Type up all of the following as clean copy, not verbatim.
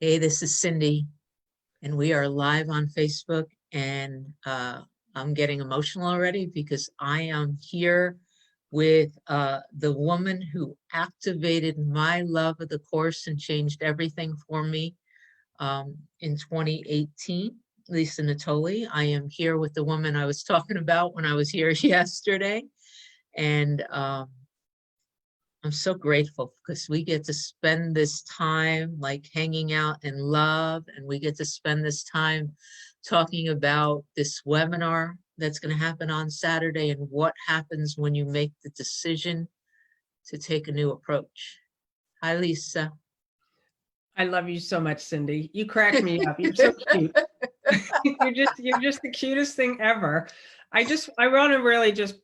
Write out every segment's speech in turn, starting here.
Hey, this is Cyndi, and we are live on Facebook. And I'm getting emotional already because I am here with the woman who activated my love of the course and changed everything for me in 2018, Lisa Natoli. I am here with the woman I was talking about when I was here yesterday. And I'm so grateful because we get to spend this time like hanging out in love, and we get to spend this time talking about this webinar that's going to happen on Saturday and what happens when you make the decision to take a new approach. Hi, Lisa. I love you so much, Cyndi. You crack me up. You're so cute. you're just the cutest thing ever. I want to really just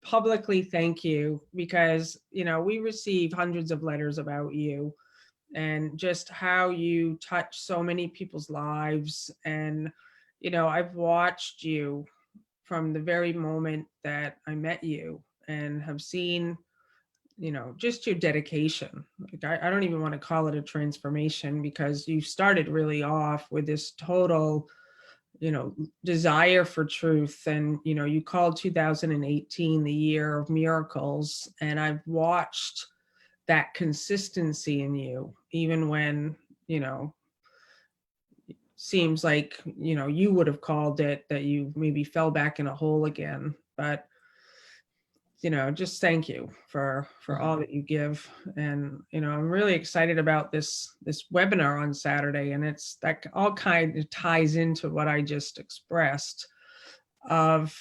publicly thank you because, we receive hundreds of letters about you and just how you touch so many people's lives. And, I've watched you from the very moment that I met you and have seen, just your dedication. Like I don't even want to call it a transformation because you started really off with this total, desire for truth. And, you called 2018 the year of miracles. And I've watched that consistency in you, even when, seems like, you would have called it that you maybe fell back in a hole again. But just thank you for all that you give. And I'm really excited about this webinar on Saturday, and it's that all kind of ties into what I just expressed of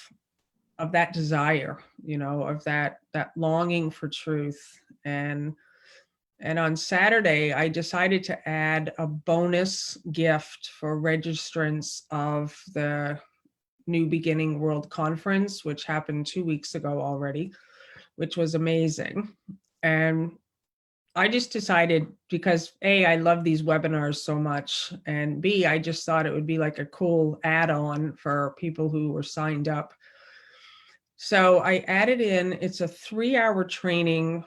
that desire, of that longing for truth. And on Saturday I decided to add a bonus gift for registrants of the New Beginning World Conference, which happened 2 weeks ago already, which was amazing. And I just decided, because A, I love these webinars so much, and B, I just thought it would be like a cool add-on for people who were signed up. So I added in, it's a 3-hour training,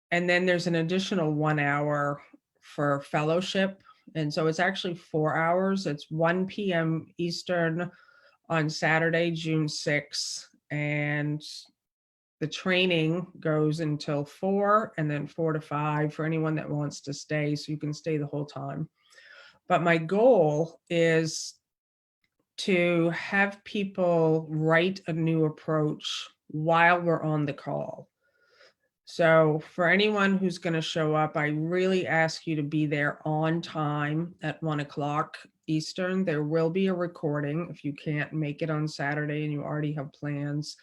and then there's an additional 1 hour for fellowship. And so it's actually 4 hours. It's 1 p.m. Eastern on Saturday, June 6th. And the training goes until 4, and then 4 to 5 for anyone that wants to stay. So you can stay the whole time. But my goal is to have people write a new approach while we're on the call. So for anyone who's going to show up, I really ask you to be there on time at 1 o'clock Eastern. There will be a recording if you can't make it on Saturday and you already have plans.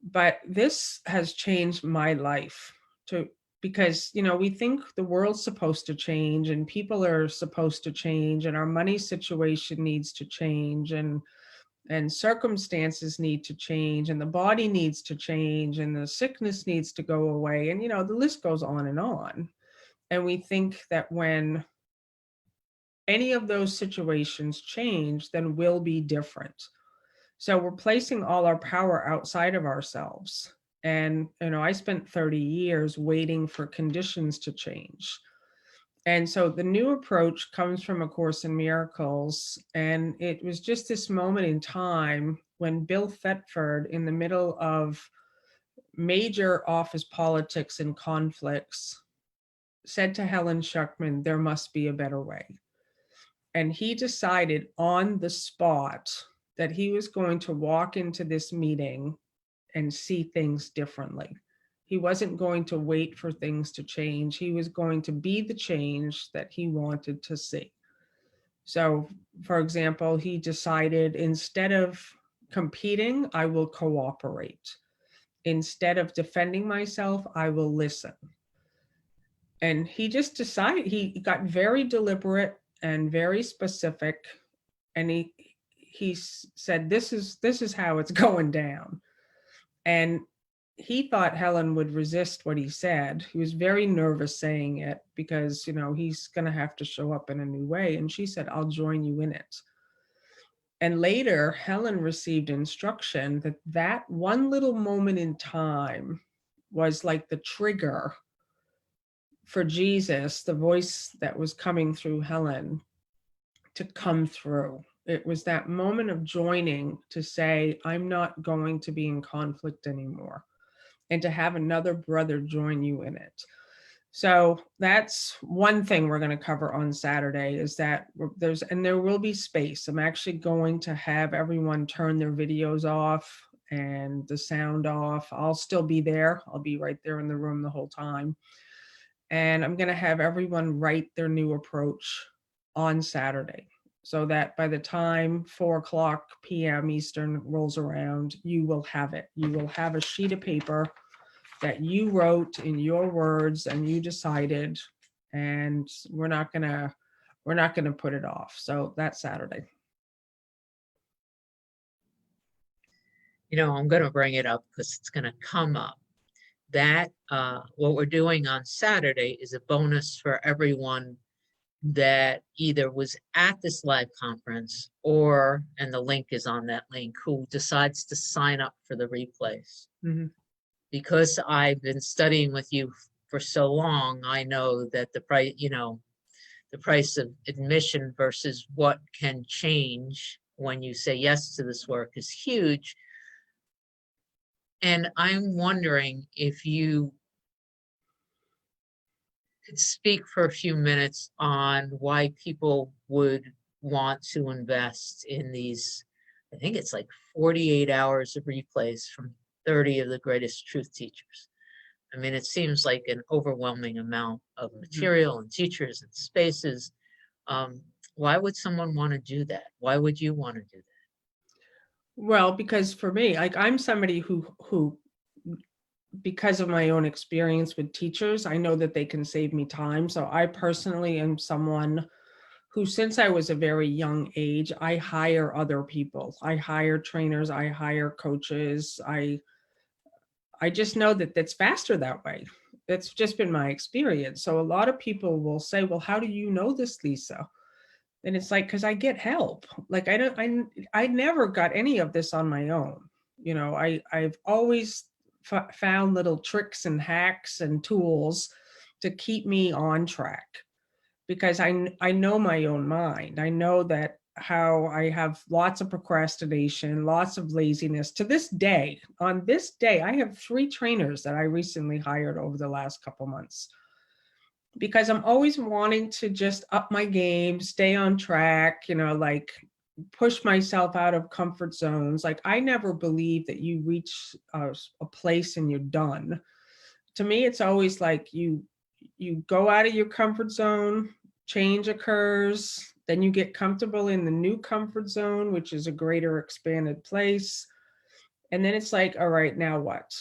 But this has changed my life because, we think the world's supposed to change and people are supposed to change and our money situation needs to change and circumstances need to change and the body needs to change and the sickness needs to go away. And, the list goes on. And we think that when any of those situations change, then we'll be different. So we're placing all our power outside of ourselves. And, I spent 30 years waiting for conditions to change. And so the new approach comes from A Course in Miracles. And it was just this moment in time when Bill Thetford, in the middle of major office politics and conflicts, said to Helen Schuckman, there must be a better way. And he decided on the spot that he was going to walk into this meeting and see things differently. He wasn't going to wait for things to change. He was going to be the change that he wanted to see. So, for example, he decided, instead of competing, I will cooperate. Instead of defending myself, I will listen. And he just decided, he got very deliberate and very specific. And he said, this is how it's going down. And he thought Helen would resist what he said. He was very nervous saying it because, he's going to have to show up in a new way. And she said, I'll join you in it. And later, Helen received instruction that one little moment in time was like the trigger for Jesus, the voice that was coming through Helen, to come through. It was that moment of joining to say, I'm not going to be in conflict anymore, and to have another brother join you in it. So that's one thing we're going to cover on Saturday, is that there will be space. I'm actually going to have everyone turn their videos off and the sound off. I'll still be there. I'll be right there in the room the whole time. And I'm going to have everyone write their new approach on Saturday, so that by the time 4:00 p.m. Eastern rolls around, you will have it. You will have a sheet of paper that you wrote in your words and you decided, and we're not gonna put it off. So that's Saturday. You know, I'm going to bring it up because it's going to come up. That what we're doing on Saturday is a bonus for everyone that either was at this live conference or, and the link is on that link, who decides to sign up for the replays. Mhm. Because I've been studying with you for so long, I know that the price, the price of admission versus what can change when you say yes to this work is huge. And I'm wondering if you could speak for a few minutes on why people would want to invest in these. I think it's like 48 hours of replays from 30 of the greatest truth teachers. I mean, it seems like an overwhelming amount of material and teachers and spaces. Why would someone want to do that? Why would you want to do that? Well, because for me, like, I'm somebody who, because of my own experience with teachers, I know that they can save me time. So I personally am someone who, since I was a very young age, I hire other people. I hire trainers, I hire coaches. I just know that that's faster that way. It's just been my experience. So a lot of people will say, well, how do you know this, Lisa? And it's like, because I get help. Like, I never got any of this on my own. I've always found little tricks and hacks and tools to keep me on track, because I know my own mind. I know that how I have lots of procrastination, lots of laziness. To this day, on this day, I have 3 trainers that I recently hired over the last couple months, because I'm always wanting to just up my game, stay on track, like push myself out of comfort zones. Like, I never believe that you reach a place and you're done. To me, it's always like you go out of your comfort zone, change occurs, then you get comfortable in the new comfort zone, which is a greater expanded place. And then it's like, all right, now what?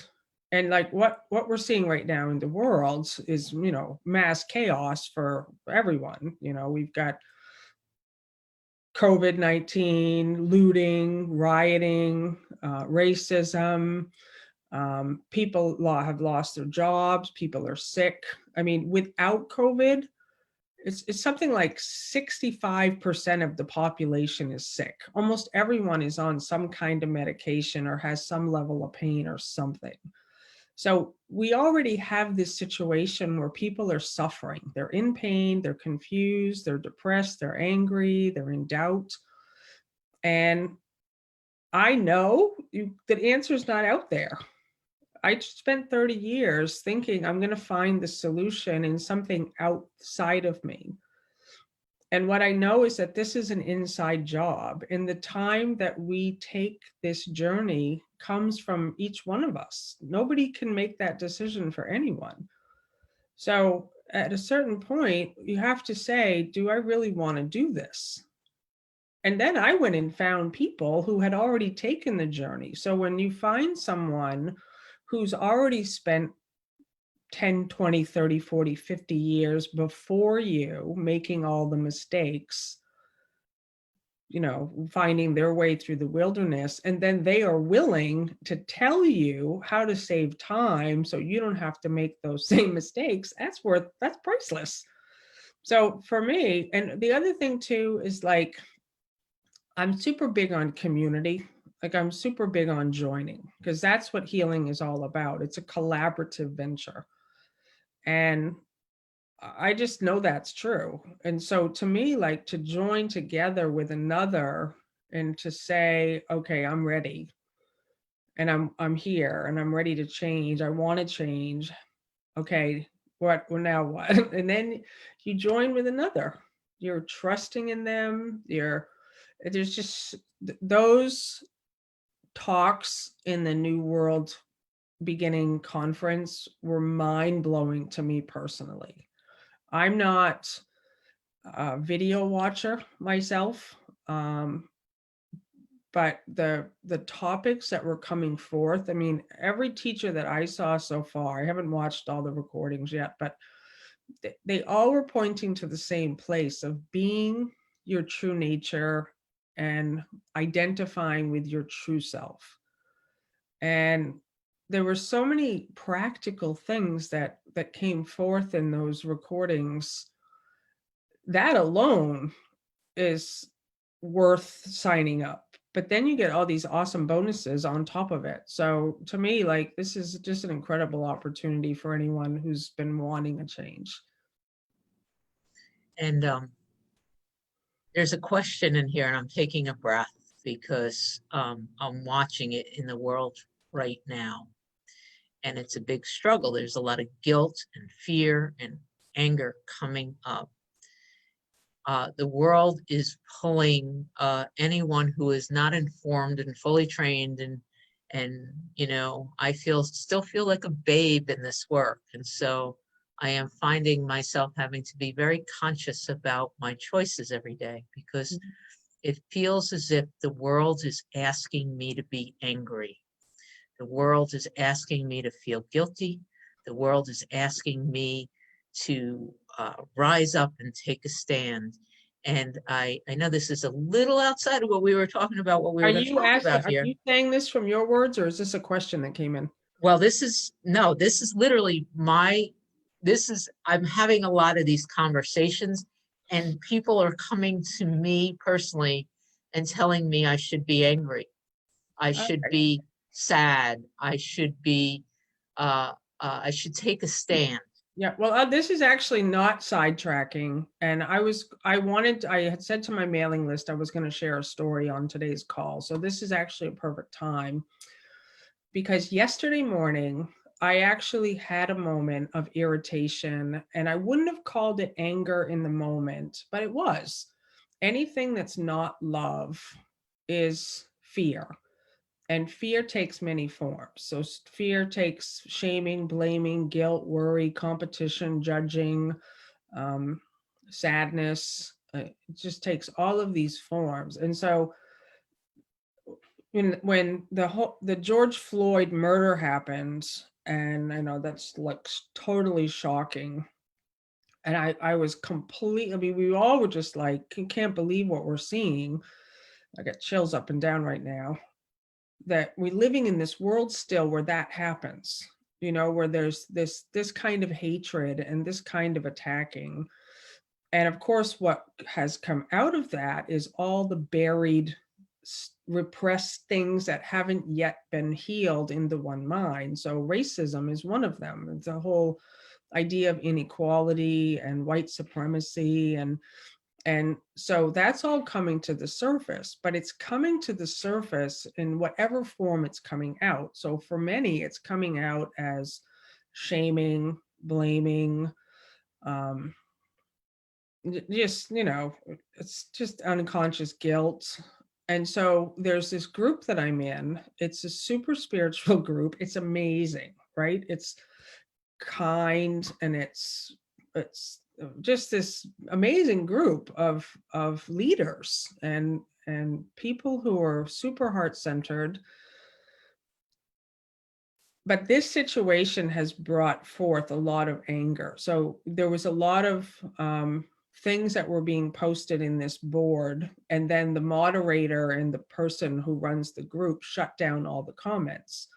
And like what we're seeing right now in the world is, mass chaos for everyone. We've got COVID-19, looting, rioting, racism. People have lost their jobs. People are sick. I mean, without COVID, it's something like 65% of the population is sick. Almost everyone is on some kind of medication or has some level of pain or something. So we already have this situation where people are suffering. They're in pain, they're confused, they're depressed, they're angry, they're in doubt. And I know the answer is not out there. I spent 30 years thinking I'm going to find the solution in something outside of me. And what I know is that this is an inside job. And the time that we take this journey comes from each one of us. Nobody can make that decision for anyone. So at a certain point, you have to say, do I really want to do this? And then I went and found people who had already taken the journey. So when you find someone who's already spent 10, 20, 30, 40, 50 years before you making all the mistakes, finding their way through the wilderness, and then they are willing to tell you how to save time so you don't have to make those same mistakes, that's priceless. So for me, and the other thing too is, like, I'm super big on community. Like, I'm super big on joining, because that's what healing is all about. It's a collaborative venture. And I just know that's true. And so to me, like, to join together with another and to say, okay, I'm ready and I'm here and I'm ready to change. I want to change. Okay, well now what? And then you join with another. You're trusting in them. There's just those talks in the New World Beginning conference were mind blowing to me personally. I'm not a video watcher myself, but the topics that were coming forth, I mean, every teacher that I saw so far, I haven't watched all the recordings yet, but they all were pointing to the same place of being your true nature and identifying with your true self. And there were so many practical things that came forth in those recordings. That alone is worth signing up. But then you get all these awesome bonuses on top of it. So to me, like, this is just an incredible opportunity for anyone who's been wanting a change. And there's a question in here, and I'm taking a breath because I'm watching it in the world right now. And it's a big struggle. There's a lot of guilt and fear and anger coming up. The world is pulling anyone who is not informed and fully trained, and I still feel like a babe in this work. And so I am finding myself having to be very conscious about my choices every day, because it feels as if the world is asking me to be angry. The world is asking me to feel guilty. The world is asking me to rise up and take a stand. And I know this is a little outside of what we were talking about, what we Are were going to you talk asking, about are here. you saying this from your words, or is this a question that came in? Well, this is literally I'm having a lot of these conversations, and people are coming to me personally and telling me I should be angry. I should Okay. be sad. I should take a stand. Yeah, well, this is actually not sidetracking. And I had said to my mailing list, I was going to share a story on today's call. So this is actually a perfect time, because yesterday morning, I actually had a moment of irritation, and I wouldn't have called it anger in the moment, but it was. Anything that's not love is fear. And fear takes many forms. So fear takes shaming, blaming, guilt, worry, competition, judging, um, sadness. It just takes all of these forms. And so when the George Floyd murder happened, and I know that's like totally shocking. And I was completely, I mean, we all were just like, can't believe what we're seeing. I got chills up and down right now, that we're living in this world still where that happens, where there's this kind of hatred and this kind of attacking. And of course, what has come out of that is all the buried, repressed things that haven't yet been healed in the one mind. So racism is one of them. It's a whole idea of inequality and white supremacy, and so that's all coming to the surface, but it's coming to the surface in whatever form it's coming out. So for many, it's coming out as shaming, blaming, um, just, it's just unconscious guilt. And so there's this group that I'm in. It's a super spiritual group. It's amazing, right? It's kind, and it's just this amazing group of leaders and people who are super heart-centered. But this situation has brought forth a lot of anger. So there was a lot of things that were being posted in this board, and then the moderator and the person who runs the group shut down all the comments.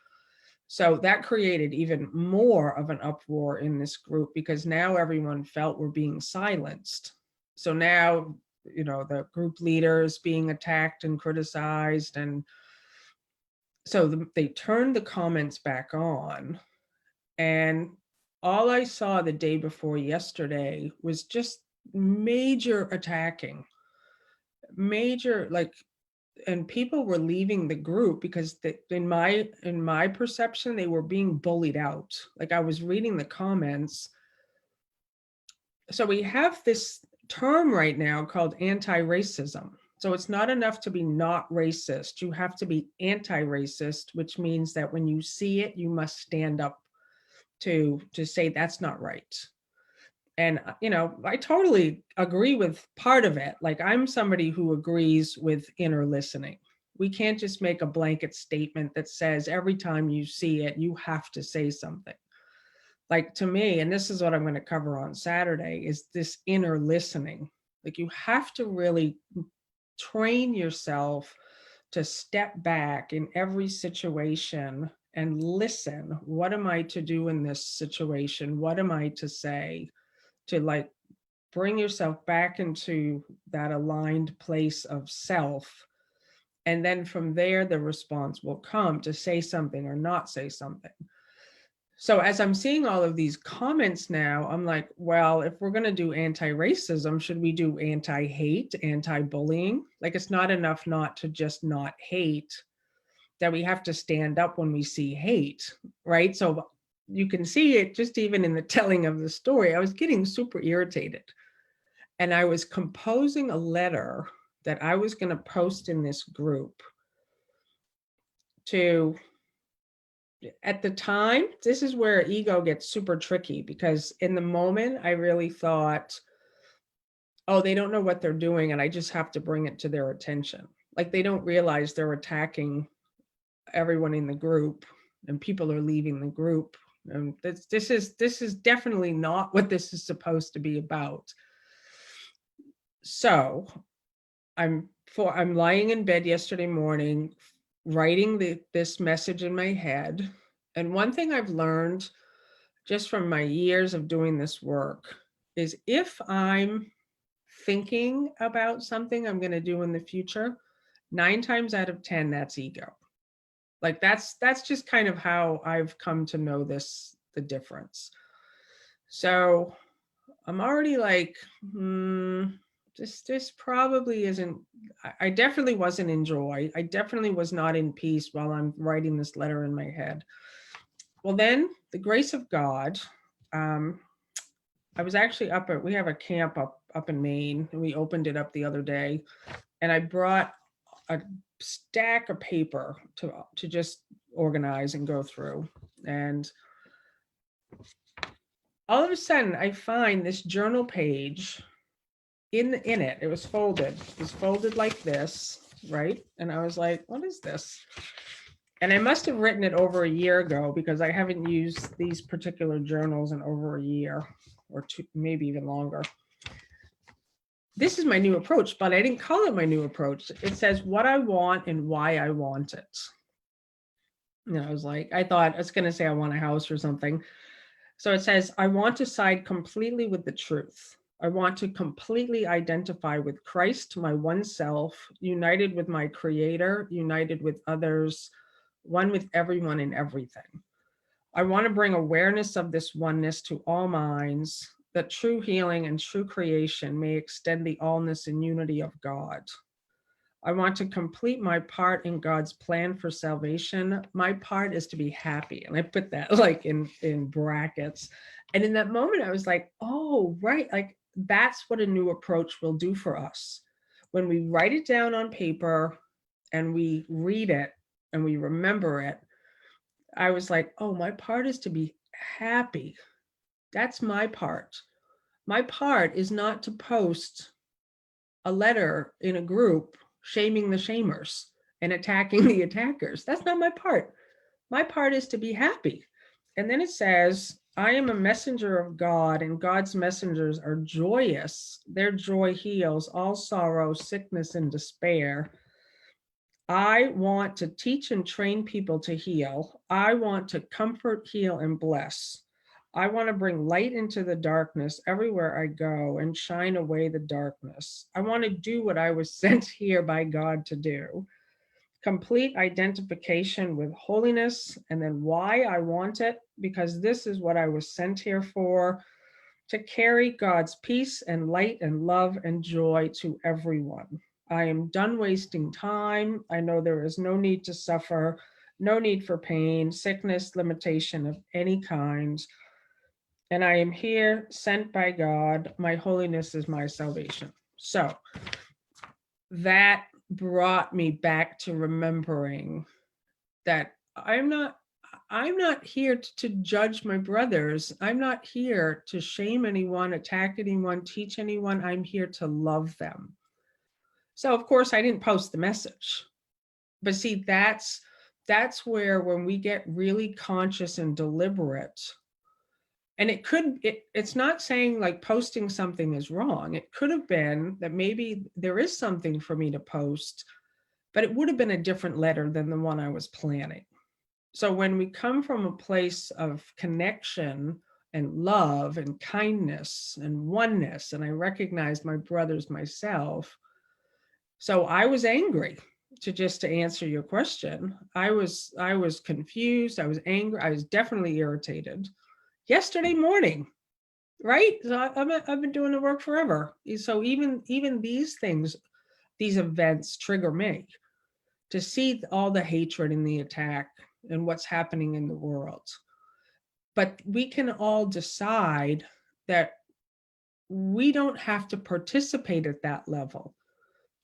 So that created even more of an uproar in this group, because now everyone felt we're being silenced. So now, the group leaders being attacked and criticized. And so they turned the comments back on. And all I saw the day before yesterday was just major attacking, major, like, and people were leaving the group because in my perception, they were being bullied out. Like, I was reading the comments. So we have this term right now called anti-racism. So it's not enough to be not racist. You have to be anti-racist, which means that when you see it, you must stand up to say that's not right. And, I totally agree with part of it. Like, I'm somebody who agrees with inner listening. We can't just make a blanket statement that says every time you see it, you have to say something. Like, to me, and this is what I'm going to cover on Saturday, is this inner listening. Like, you have to really train yourself to step back in every situation and listen. What am I to do in this situation? What am I to say? To, like, bring yourself back into that aligned place of self. And then from there, the response will come to say something or not say something. So as I'm seeing all of these comments now, I'm like, well, if we're going to do anti-racism, should we do anti-hate, anti-bullying? Like, it's not enough not to just not hate, that we have to stand up when we see hate, right? So you can see it just even in the telling of the story. I was getting super irritated. And I was composing a letter that I was going to post in this group to, at the time, this is where ego gets super tricky, because in the moment, I really thought, oh, they don't know what they're doing, and I just have to bring it to their attention. Like, they don't realize they're attacking everyone in the group, and people are leaving the group. And this is definitely not what this is supposed to be about. So I'm lying in bed yesterday morning, writing this message in my head. And one thing I've learned just from my years of doing this work is, if I'm thinking about something I'm going to do in the future, 9 times out of 10, that's ego. Like, that's just kind of how I've come to know the difference. So I'm already like, this probably isn't, I definitely wasn't in joy. I definitely was not in peace while I'm writing this letter in my head. Well, then the grace of God, I was actually we have a camp up in Maine, and we opened it up the other day, and I brought a stack of paper to just organize and go through. And all of a sudden I find this journal page in it. It was folded like this, right? And I was like, what is this? And I must have written it over a year ago, because I haven't used these particular journals in over a year or two, maybe even longer. This is my new approach, but I didn't call it my new approach. It says what I want and why I want it. And I was like, I thought it's going to say I want a house or something. So it says, I want to side completely with the truth. I want to completely identify with Christ, my one self, united with my creator, united with others, one with everyone and everything. I want to bring awareness of this oneness to all minds, that true healing and true creation may extend the allness and unity of God. I want to complete my part in God's plan for salvation. My part is to be happy. And I put that like in brackets. And in that moment, I was like, oh, right. Like, that's what a new approach will do for us. When we write it down on paper and we read it and we remember it, I was like, oh, my part is to be happy. That's my part. My part is not to post a letter in a group shaming the shamers and attacking the attackers. That's not my part. My part is to be happy. And then it says, I am a messenger of God, and God's messengers are joyous. Their joy heals all sorrow, sickness, and despair. I want to teach and train people to heal. I want to comfort, heal, and bless. I want to bring light into the darkness everywhere I go and shine away the darkness. I want to do what I was sent here by God to do. complete identification with holiness, and then why I want it, because this is what I was sent here for, to carry God's peace and light and love and joy to everyone. I am done wasting time. I know there is no need to suffer, no need for pain, sickness, limitation of any kind. And I am here sent by God. My holiness is my salvation. So that brought me back to remembering that I'm not here to judge my brothers. I'm not here to shame anyone, attack anyone, teach anyone. I'm here to love them. So of course I didn't post the message. But see, that's where, when we get really conscious and deliberate, and it's not saying like posting something is wrong. It could have been that maybe there is something for me to post, but it would have been a different letter than the one I was planning. So when we come from a place of connection and love and kindness and oneness, and I recognized my brothers myself. So I was angry, to answer your question. I was confused. I was angry. I was definitely irritated. Yesterday morning, right? So I've been doing the work forever. So even these things, these events trigger me to see all the hatred and the attack and what's happening in the world. But we can all decide that we don't have to participate at that level,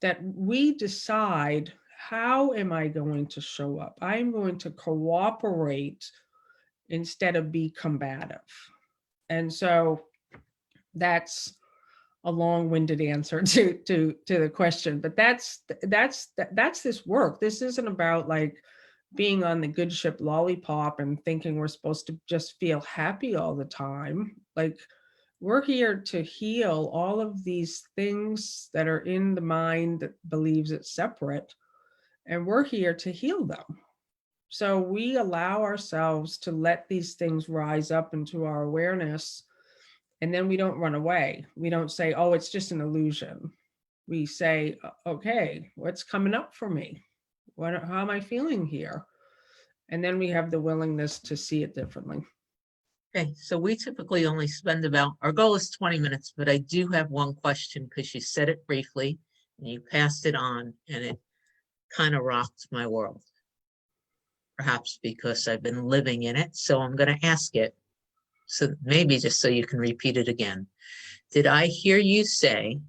that we decide, how am I going to show up? I'm going to cooperate instead of be combative. And so that's a long-winded answer to the question, but that's this work. This isn't about like being on the good ship lollipop and thinking we're supposed to just feel happy all the time. Like, we're here to heal all of these things that are in the mind that believes it's separate, and we're here to heal them. So we allow ourselves to let these things rise up into our awareness, and then we don't run away. We don't say, oh, it's just an illusion. We say, okay, what's coming up for me? How am I feeling here? And then we have the willingness to see it differently. Okay, so we typically only spend our goal is 20 minutes, but I do have one question because you said it briefly and you passed it on, and it kind of rocked my world. Perhaps because I've been living in it, so I'm going to ask it. So maybe just so you can repeat it again. Did I hear you say,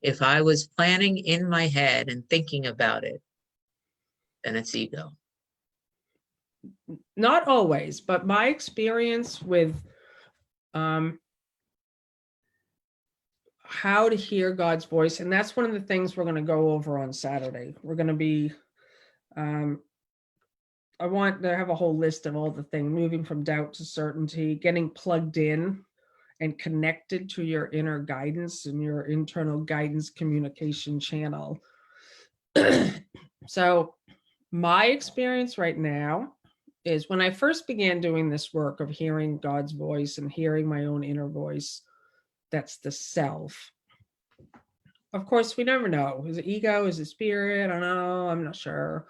if I was planning in my head and thinking about it, then it's ego? Not always, but my experience with how to hear God's voice, and that's one of the things we're going to go over on Saturday. We're going to be, I want to have a whole list of all the things, moving from doubt to certainty, getting plugged in and connected to your inner guidance and your internal guidance communication channel. So my experience right now is, when I first began doing this work of hearing God's voice and hearing my own inner voice, that's the self. Of course, we never know. Is it ego? Is it spirit? I don't know. I'm not sure.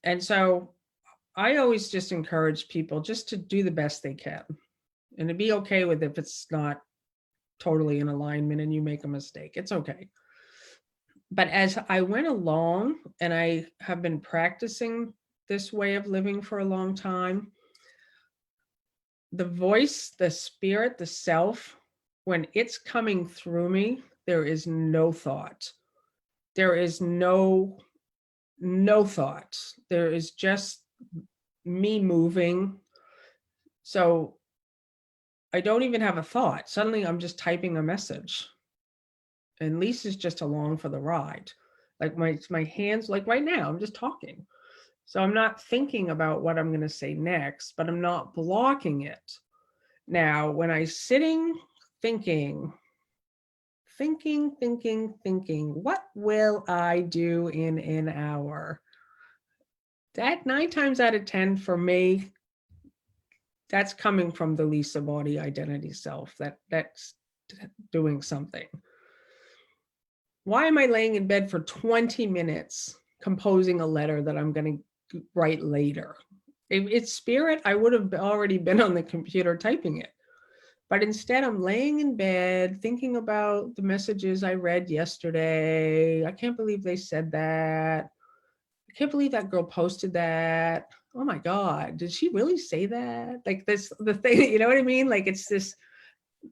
And so I always just encourage people just to do the best they can, and to be okay with if it's not totally in alignment and you make a mistake. It's okay. But as I went along, and I have been practicing this way of living for a long time, the voice, the spirit, the self, when it's coming through me, there is no thought. There is no thought. There is just me moving. So I don't even have a thought. Suddenly I'm just typing a message, and Lisa's just along for the ride. Like my hands, like right now, I'm just talking. So I'm not thinking about what I'm going to say next, but I'm not blocking it. Now, when I'm sitting thinking, what will I do in an hour? That 9 times out of 10 for me, that's coming from the Lisa body identity self, that's doing something. Why am I laying in bed for 20 minutes composing a letter that I'm going to write later. If it's spirit, I would have already been on the computer typing it. But instead, I'm laying in bed thinking about the messages I read yesterday. I can't believe they said that. I can't believe that girl posted that. Oh my God, did she really say that? Like this, the thing, you know what I mean? Like it's this,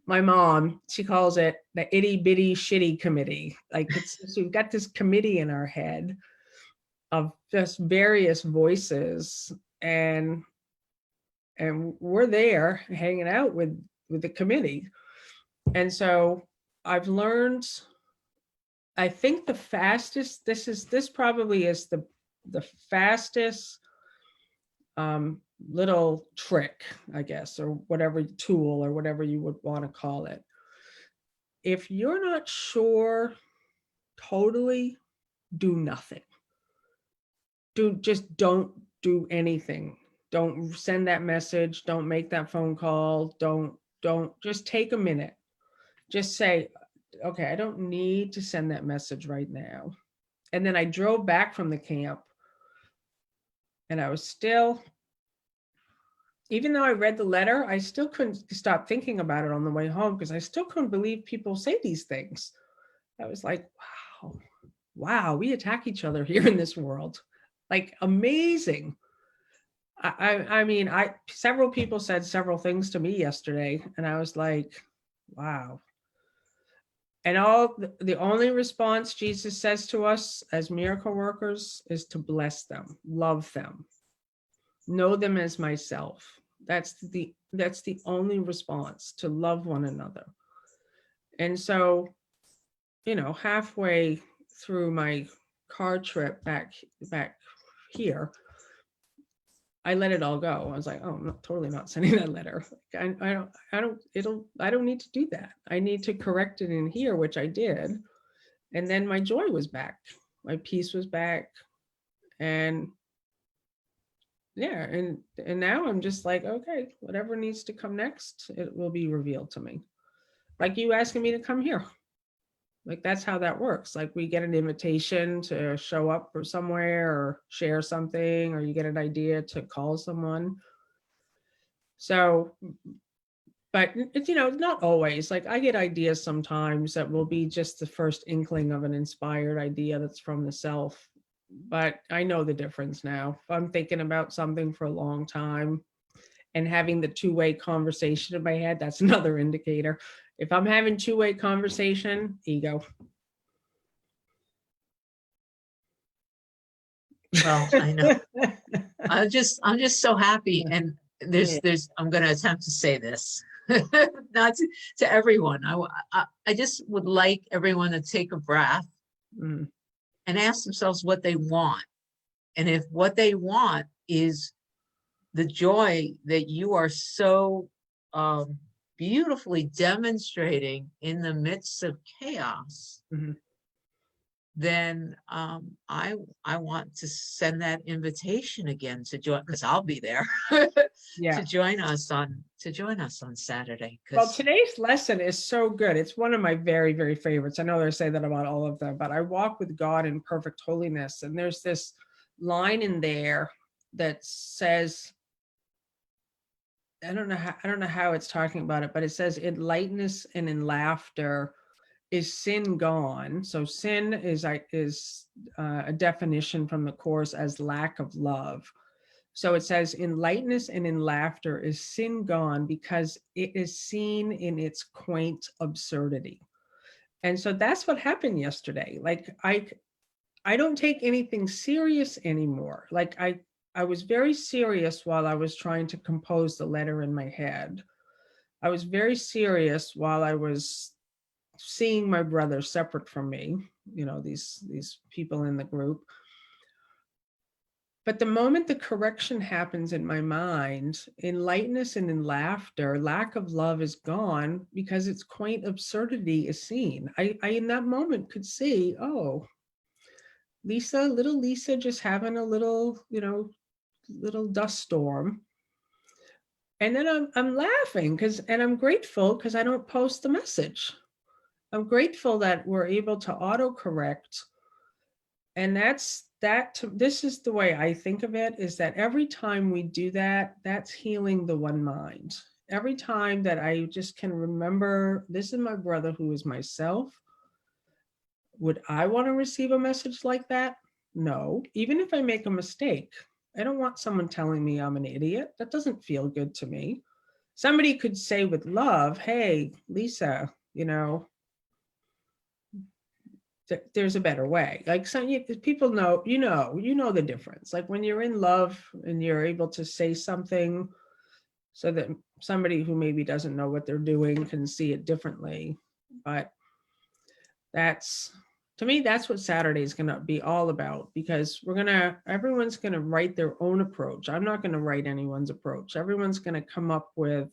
my mom, she calls it the itty bitty shitty committee. Like it's, so we've got this committee in our head of just various voices, and we're there hanging out with the committee. And so I've learned, I think the fastest, this probably is the fastest little trick, I guess, or whatever tool or whatever you would want to call it. If you're not sure, totally do nothing. Just don't do anything. Don't send that message. Don't make that phone call. Don't just take a minute. Just say, okay, I don't need to send that message right now. And then I drove back from the camp, and I was still, even though I read the letter, I still couldn't stop thinking about it on the way home, because I still couldn't believe people say these things. I was like, wow, we attack each other here in this world. Like, amazing. I mean, several people said several things to me yesterday, and I was like, wow. And the only response Jesus says to us as miracle workers is to bless them, love them, know them as myself. That's the only response, to love one another. And so, halfway through my car trip back here, I let it all go. I was like, oh, I'm totally not sending that letter. I don't need to do that. I need to correct it in here, which I did. And then my joy was back. My peace was back. And yeah, and now I'm just like, okay, whatever needs to come next, it will be revealed to me. Like you asking me to come here. Like that's how that works. Like we get an invitation to show up for somewhere or share something, or you get an idea to call someone. So, but it's, not always. Like I get ideas sometimes that will be just the first inkling of an inspired idea that's from the self. But I know the difference now. If I'm thinking about something for a long time and having the two-way conversation in my head, that's another indicator. If I'm having two-way conversation, ego. Well, I know. I'm just so happy. And I'm going to attempt to say this, not to everyone. I just would like everyone to take a breath and ask themselves what they want. And if what they want is the joy that you are so beautifully demonstrating in the midst of chaos, then I want to send that invitation again to join, because I'll be there to join us on Saturday. Well, today's lesson is so good. It's one of my very, very favorites. I know they say that about all of them, but I walk with God in perfect holiness. And there's this line in there that says, I don't know how it's talking about it, but it says, in lightness and in laughter is sin gone. So sin is a definition from the Course as lack of love. So it says, in lightness and in laughter is sin gone, because it is seen in its quaint absurdity. And so that's what happened yesterday. Like I don't take anything serious anymore. Like I was very serious while I was trying to compose the letter in my head. I was very serious while I was seeing my brother separate from me, these people in the group. But the moment the correction happens in my mind, in lightness and in laughter, lack of love is gone, because its quaint absurdity is seen. I in that moment could see, oh, little Lisa just having a little dust storm. And then I'm laughing and I'm grateful because I don't post the message. I'm grateful that we're able to autocorrect. And that's this is the way I think of it, is that every time we do that, that's healing the one mind. Every time that I just can remember, this is my brother who is myself. Would I want to receive a message like that? No. Even if I make a mistake, I don't want someone telling me I'm an idiot. That doesn't feel good to me. Somebody could say with love, hey, Lisa, there's a better way. Like people know, the difference. Like when you're in love and you're able to say something so that somebody who maybe doesn't know what they're doing can see it differently. But to me, that's what Saturday is going to be all about, because everyone's going to write their own approach. I'm not going to write anyone's approach. Everyone's going to come up with,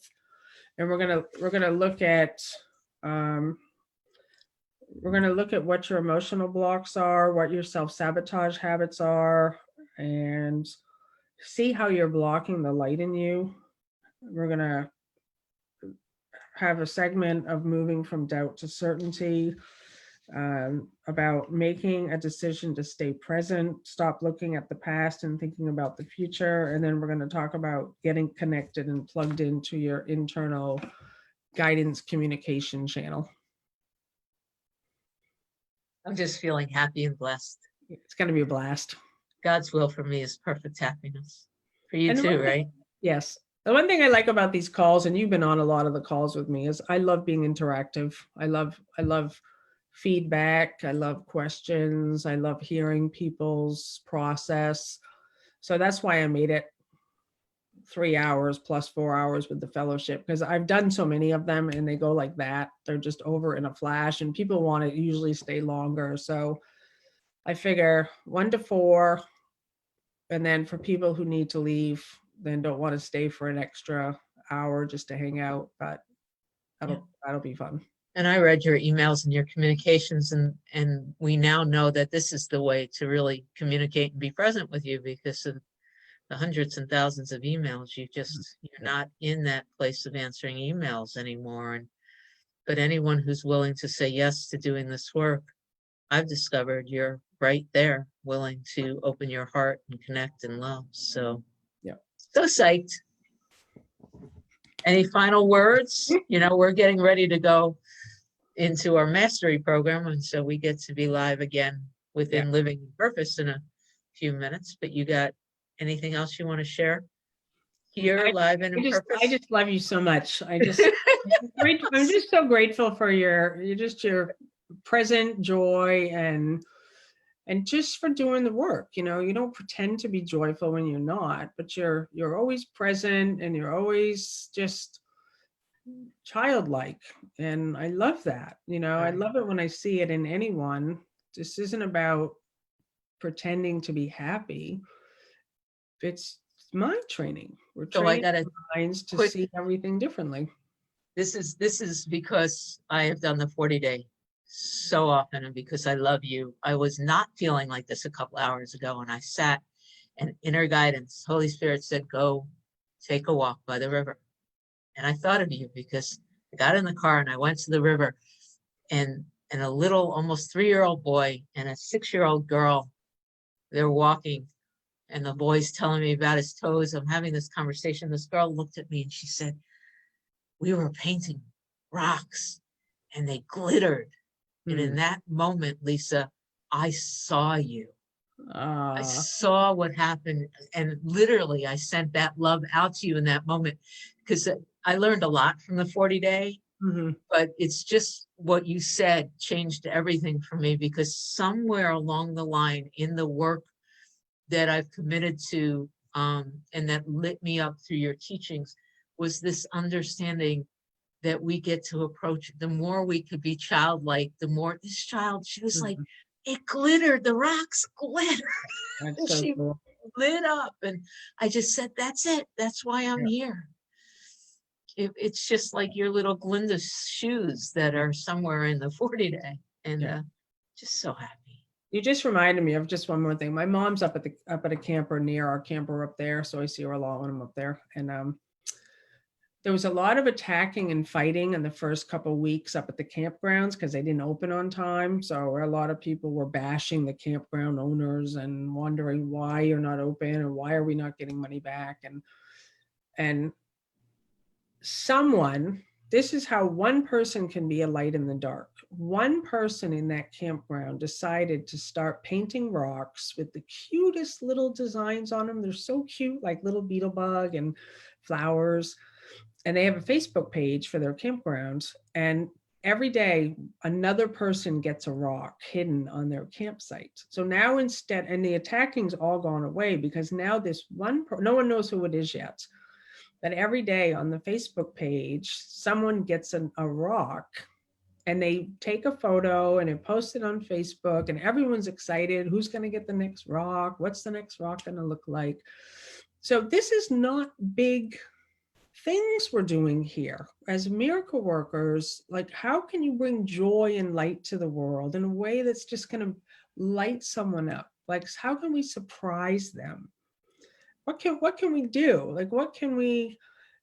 and we're going to look at, what your emotional blocks are, what your self-sabotage habits are, and see how you're blocking the light in you. We're going to have a segment of moving from doubt to certainty, about making a decision to stay present, stop looking at the past and thinking about the future. And then we're going to talk about getting connected and plugged into your internal guidance communication channel. I'm just feeling happy and blessed. It's going to be a blast. God's will for me is perfect happiness. For you too, right? Yes. The one thing I like about these calls, and you've been on a lot of the calls with me, is I love being interactive. I love feedback. I love questions. I love hearing people's process. So that's why I made it 3 hours plus 4 hours with the fellowship, because I've done so many of them and they go like that. They're just over in a flash, and people want to usually stay longer. So I figure 1 to 4. And then for people who need to leave, then don't want to stay for an extra hour just to hang out, but that'll be fun. And I read your emails and your communications, and we now know that this is the way to really communicate and be present with you, because of the hundreds and thousands of emails. You're not in that place of answering emails anymore. But anyone who's willing to say yes to doing this work, I've discovered you're right there, willing to open your heart and connect and love. So, yeah, so psyched. Any final words? We're getting ready to go into our mastery program, and so we get to be live again within Living in Purpose in a few minutes. But you got anything else you want to share here, live and in Purpose? I just love you so much. I'm just so grateful for your present joy and just for doing the work. You don't pretend to be joyful when you're not, but you're always present, and you're always just childlike. And I love that. I love it when I see it in anyone. This isn't about pretending to be happy. It's mind training. We're training our minds to see everything differently. This is because I have done the 40-day so often, and because I love you. I was not feeling like this a couple hours ago, and I sat, and inner guidance, Holy Spirit said, go take a walk by the river. And I thought of you, because I got in the car and I went to the river, and a little, almost 3-year-old boy and a 6-year-old girl, they're walking, and the boy's telling me about his toes. I'm having this conversation. This girl looked at me and she said, we were painting rocks and they glittered. And in that moment, Lisa, I saw you. I saw what happened. And literally, I sent that love out to you in that moment, because I learned a lot from the 40-day. But it's just what you said changed everything for me, because somewhere along the line in the work that I've committed to, and that lit me up through your teachings, was this understanding that we get to approach. The more we could be childlike, the more this child, she was like, it glittered, the rocks glittered. And so she lit up, and I just said, that's it. That's why I'm here. It's just like your little Glinda shoes that are somewhere in the 40-day, and just so happy. You just reminded me of just one more thing. My mom's up at a camper near our camper up there, so I see her a lot when I'm up there. And there was a lot of attacking and fighting in the first couple of weeks up at the campgrounds because they didn't open on time. So a lot of people were bashing the campground owners and wondering why you're not open and why are we not getting money back. And someone, this is how one person can be a light in the dark. One person in that campground decided to start painting rocks with the cutest little designs on them. They're so cute, like little beetle bug and flowers. And they have a Facebook page for their campgrounds. And every day, another person gets a rock hidden on their campsite. So now instead, and the attacking's all gone away because now this one, no one knows who it is yet. But every day on the Facebook page, someone gets a rock and they take a photo and it posts it on Facebook and everyone's excited. Who's going to get the next rock? What's the next rock going to look like? So this is not big things we're doing here as miracle workers. Like, how can you bring joy and light to the world in a way that's just going to light someone up? Like, how can we surprise them? What can we do? Like, what can we,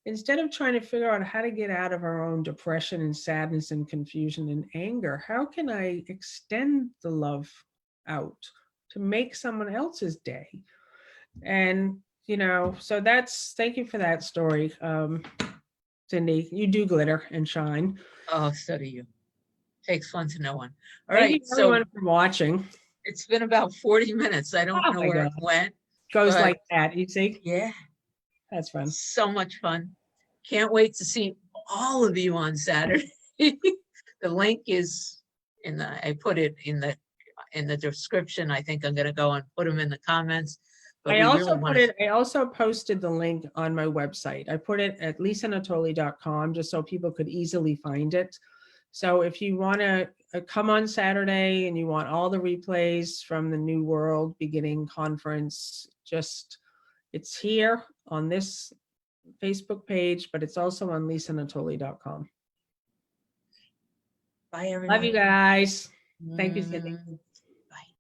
instead of trying to figure out how to get out of our own depression and sadness and confusion and anger, how can I extend the love out to make someone else's day? And, so thank you for that story. Cyndi, you do glitter and shine. Oh, so do you. Takes one to know one. All Thank right, you everyone for watching. It's been about 40 minutes. I don't know where it went. Goes like that, you see? Yeah. That's fun. So much fun. Can't wait to see all of you on Saturday. The link is I put it in the description. I think I'm going to go and put them in the comments. But I also posted the link on my website. I put it at lisanatoli.com just so people could easily find it. So if you want to come on Saturday and you want all the replays from the New World Beginning Conference, it's here on this Facebook page, but it's also on lisanatoli.com. Bye, everyone. Love you guys. Thank you, Cyndi.